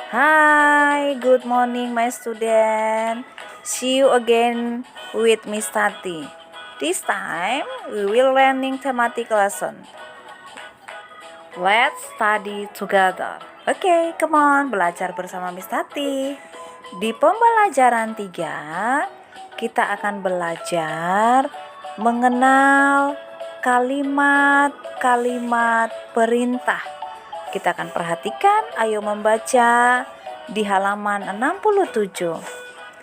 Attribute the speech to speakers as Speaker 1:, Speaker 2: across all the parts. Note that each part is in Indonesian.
Speaker 1: Hi, good morning my student. See you again with Miss Tati. This time we will learning thematic lesson. Let's study together. Oke, come on, belajar bersama Miss Tati. Di pembelajaran 3, kita akan belajar mengenal kalimat-kalimat perintah. Kita akan perhatikan, ayo membaca di halaman 67.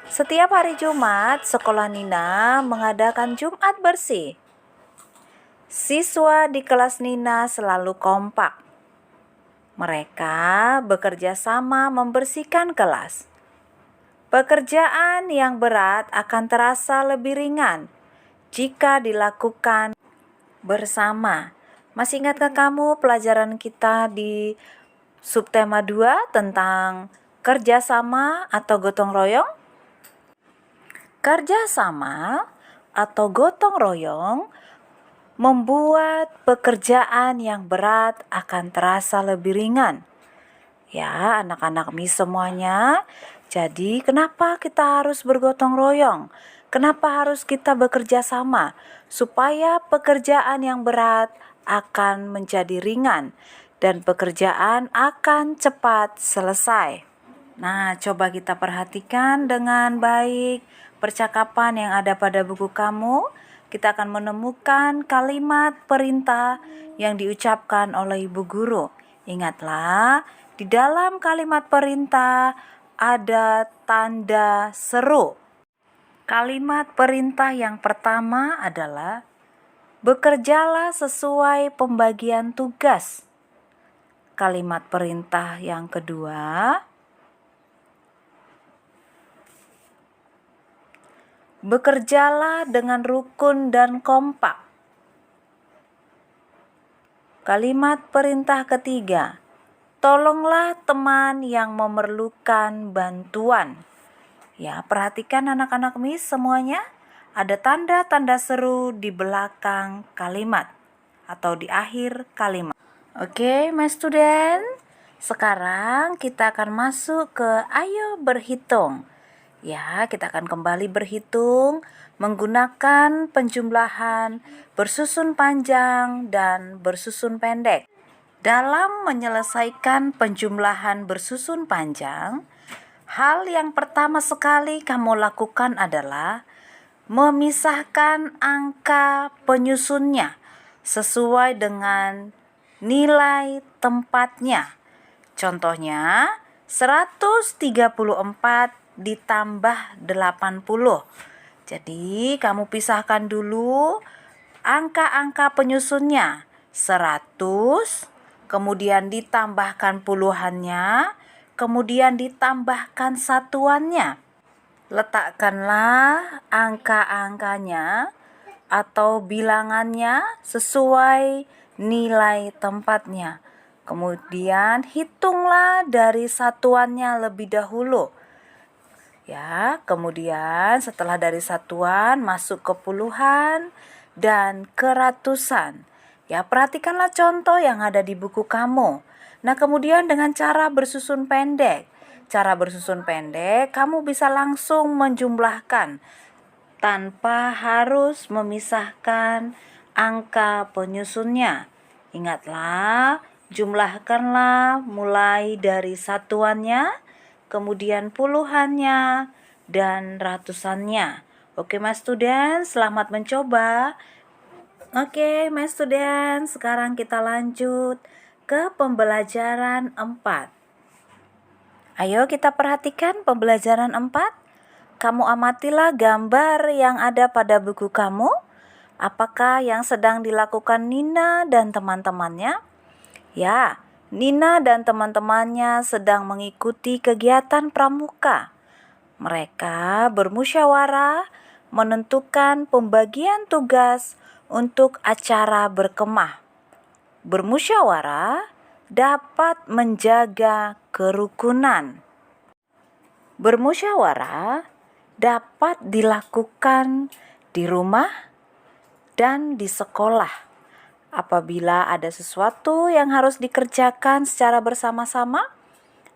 Speaker 1: Setiap hari Jumat, sekolah Nina mengadakan Jumat bersih. Siswa di kelas Nina selalu kompak. Mereka bekerja sama membersihkan kelas. Pekerjaan yang berat akan terasa lebih ringan jika dilakukan bersama. Masih ingatkah kamu pelajaran kita di subtema 2 tentang kerjasama atau gotong royong? Kerjasama atau gotong royong membuat pekerjaan yang berat akan terasa lebih ringan. Ya, anak-anak Miss semuanya. Jadi, kenapa kita harus bergotong royong? Kenapa harus kita bekerja sama? Supaya pekerjaan yang berat akan menjadi ringan dan pekerjaan akan cepat selesai. Nah, coba kita perhatikan dengan baik percakapan yang ada pada buku kamu. Kita akan menemukan kalimat perintah yang diucapkan oleh ibu guru. Ingatlah, di dalam kalimat perintah ada tanda seru. Kalimat perintah yang pertama adalah bekerjalah sesuai pembagian tugas. Kalimat perintah yang kedua, bekerjalah dengan rukun dan kompak. Kalimat perintah ketiga, tolonglah teman yang memerlukan bantuan. Ya, perhatikan anak-anak Miss semuanya. Ada tanda-tanda seru di belakang kalimat atau di akhir kalimat. Oke, my student. Sekarang kita akan masuk ke ayo berhitung. Ya, kita akan kembali berhitung menggunakan penjumlahan bersusun panjang dan bersusun pendek. Dalam menyelesaikan penjumlahan bersusun panjang, hal yang pertama sekali kamu lakukan adalah memisahkan angka penyusunnya sesuai dengan nilai tempatnya. Contohnya, 134 ditambah 80. Jadi, kamu pisahkan dulu angka-angka penyusunnya. 100, kemudian ditambahkan puluhannya, kemudian ditambahkan satuannya. Letakkanlah angka-angkanya atau bilangannya sesuai nilai tempatnya. Kemudian hitunglah dari satuannya lebih dahulu. Ya, kemudian setelah dari satuan masuk ke puluhan dan ke ratusan. Ya, perhatikanlah contoh yang ada di buku kamu. Nah, kemudian dengan cara bersusun pendek. Cara bersusun pendek, kamu bisa langsung menjumlahkan tanpa harus memisahkan angka penyusunnya. Ingatlah, jumlahkanlah mulai dari satuannya, kemudian puluhannya, dan ratusannya. Oke, my student, selamat mencoba. Oke, my student, sekarang kita lanjut ke pembelajaran 4. Ayo kita perhatikan pembelajaran 4. Kamu amatilah gambar yang ada pada buku kamu. Apakah yang sedang dilakukan Nina dan teman-temannya? Ya, Nina dan teman-temannya sedang mengikuti kegiatan pramuka. Mereka bermusyawarah menentukan pembagian tugas untuk acara berkemah. Bermusyawarah dapat menjaga kerukunan. Bermusyawarah dapat dilakukan di rumah dan di sekolah. Apabila ada sesuatu yang harus dikerjakan secara bersama-sama,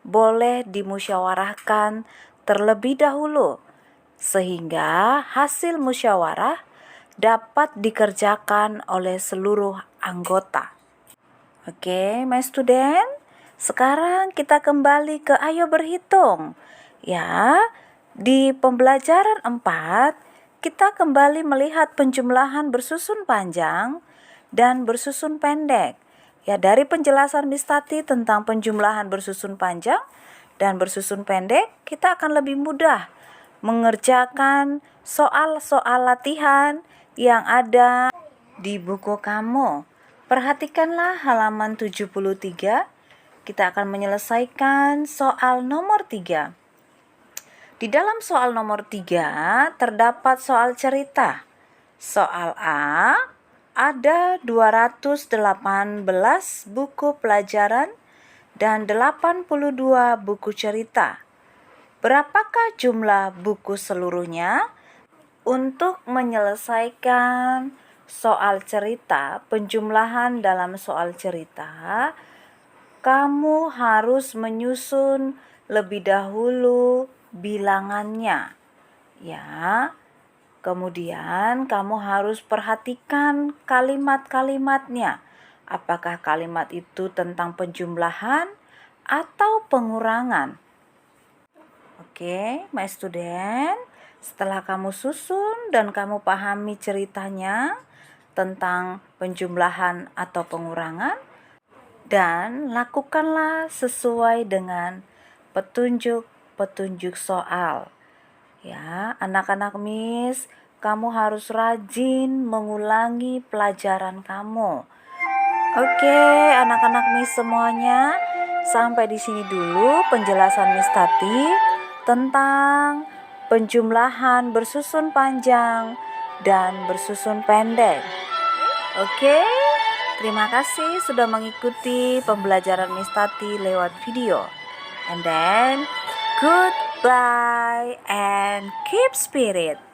Speaker 1: boleh dimusyawarahkan terlebih dahulu, sehingga hasil musyawarah dapat dikerjakan oleh seluruh anggota. Oke, my student, sekarang kita kembali ke ayo berhitung. Ya, di pembelajaran 4, kita kembali melihat penjumlahan bersusun panjang dan bersusun pendek. Ya, dari penjelasan Miss Tati tentang penjumlahan bersusun panjang dan bersusun pendek, kita akan lebih mudah mengerjakan soal-soal latihan yang ada di buku kamu. Perhatikanlah halaman 73. Kita akan menyelesaikan soal nomor 3. Di dalam soal nomor 3 terdapat soal cerita. Soal A, ada 218 buku pelajaran dan 82 buku cerita. Berapakah jumlah buku seluruhnya? Untuk menyelesaikan soal cerita, penjumlahan dalam soal cerita, kamu harus menyusun lebih dahulu bilangannya. Ya. Kemudian kamu harus perhatikan kalimat-kalimatnya. Apakah kalimat itu tentang penjumlahan atau pengurangan? Oke, my student, setelah kamu susun dan kamu pahami ceritanya tentang penjumlahan atau pengurangan, dan lakukanlah sesuai dengan petunjuk-petunjuk soal. Ya, anak-anak Miss, kamu harus rajin mengulangi pelajaran kamu. Oke, anak-anak Miss semuanya, sampai di sini dulu penjelasan Miss Tati tentang penjumlahan bersusun panjang dan bersusun pendek. Oke, terima kasih sudah mengikuti pembelajaran Miss Tati lewat video. And then, goodbye and keep spirit.